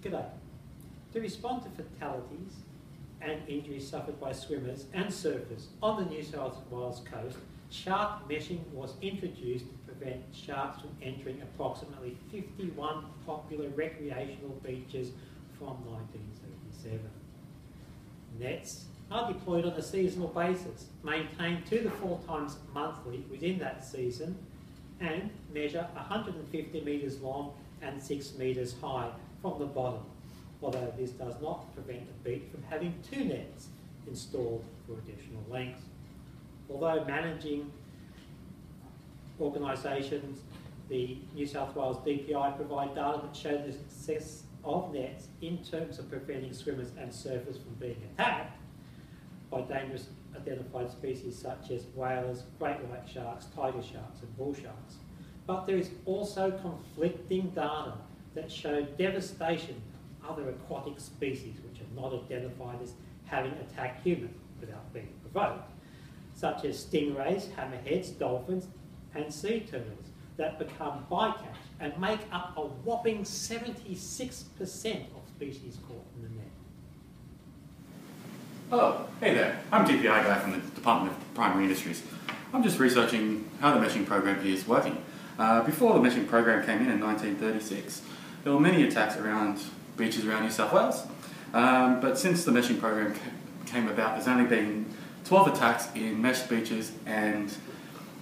G'day. To respond to fatalities and injuries suffered by swimmers and surfers on the New South Wales coast, shark meshing was introduced to prevent sharks from entering approximately 51 popular recreational beaches from 1977. Nets are deployed on a seasonal basis, maintained 2 to 4 times monthly within that season, and measure 150 metres long and 6 metres high from the bottom, although this does not prevent a beach from having 2 nets installed for additional length. Although managing organisations, the New South Wales DPI provide data that show the success of nets in terms of preventing swimmers and surfers from being attacked by dangerous identified species such as whalers, great white sharks, tiger sharks and bull sharks. But there is also conflicting data that show devastation of other aquatic species which are not identified as having attacked humans without being provoked, such as stingrays, hammerheads, dolphins and sea turtles that become bycatch and make up a whopping 76% of species caught in the net. Hello, hey there, I'm DPI guy from the Department of Primary Industries. I'm just researching how the meshing program here is working. Before the meshing program came in 1936, there were many attacks around beaches around New South Wales. But since the meshing program came about, there's only been 12 attacks in meshed beaches and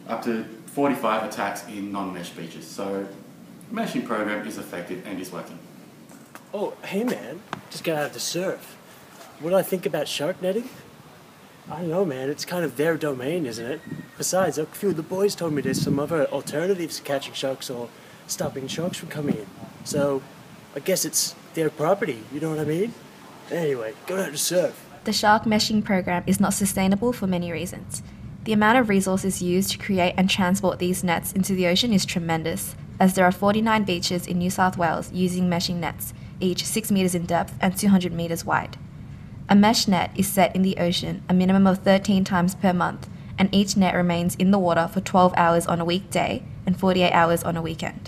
up to 45 attacks in non-meshed beaches. So the meshing program is effective and is working. Oh, hey man, just got out of the surf. What do I think about shark netting? I don't know, man, it's kind of their domain, isn't it? Besides, a few of the boys told me there's some other alternatives to catching sharks or stopping sharks from coming in. So, I guess it's their property, you know what I mean? Anyway, go out to surf. The shark meshing program is not sustainable for many reasons. The amount of resources used to create and transport these nets into the ocean is tremendous, as there are 49 beaches in New South Wales using meshing nets, each 6 metres in depth and 200 metres wide. A mesh net is set in the ocean a minimum of 13 times per month, and each net remains in the water for 12 hours on a weekday and 48 hours on a weekend.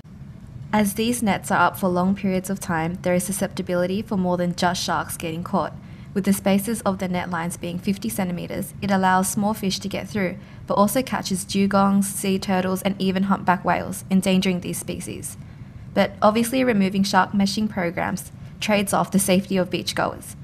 As these nets are up for long periods of time, there is susceptibility for more than just sharks getting caught. With the spaces of the net lines being 50 centimetres, it allows small fish to get through, but also catches dugongs, sea turtles and even humpback whales, endangering these species. But obviously removing shark meshing programs trades off the safety of beachgoers.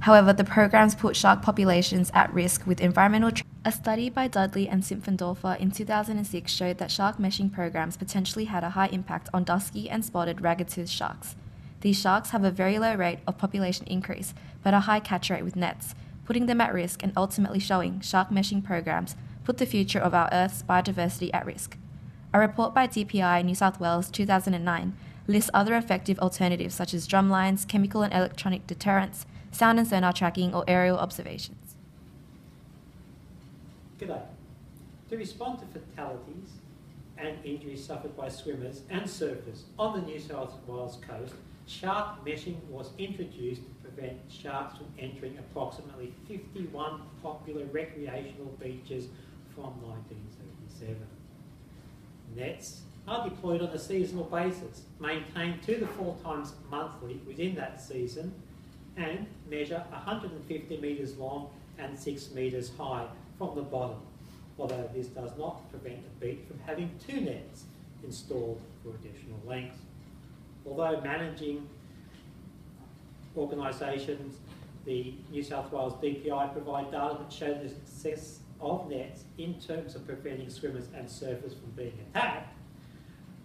However, the programs put shark populations at risk with environmental. A study by Dudley and Simpfendorfer in 2006 showed that shark meshing programs potentially had a high impact on dusky and spotted ragged-toothed sharks. These sharks have a very low rate of population increase, but a high catch rate with nets, putting them at risk and ultimately showing shark meshing programs put the future of our Earth's biodiversity at risk. A report by DPI New South Wales 2009 lists other effective alternatives such as drumlines, chemical and electronic deterrents, sound and sonar tracking or aerial observations. G'day. To respond to fatalities and injuries suffered by swimmers and surfers on the New South Wales coast, shark meshing was introduced to prevent sharks from entering approximately 51 popular recreational beaches from 1977. Nets are deployed on a seasonal basis, maintained 2 to 4 times monthly within that season, and measure 150 metres long and 6 metres high from the bottom, although this does not prevent a beach from having 2 nets installed for additional length. Although managing organisations, the New South Wales DPI provide data that show the success of nets in terms of preventing swimmers and surfers from being attacked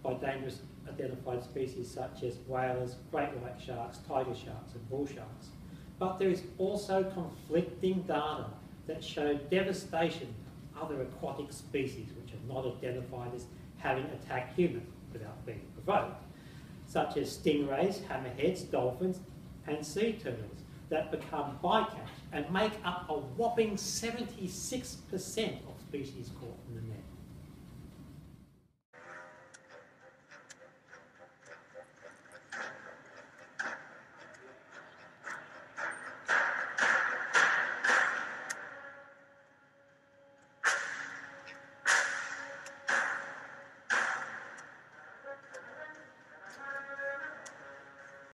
by dangerous identified species such as whalers, great white sharks, tiger sharks and bull sharks. But there is also conflicting data that show devastation of other aquatic species which are not identified as having attacked humans without being provoked, such as stingrays, hammerheads, dolphins and sea turtles that become bycatch and make up a whopping 76% of species caught in the net.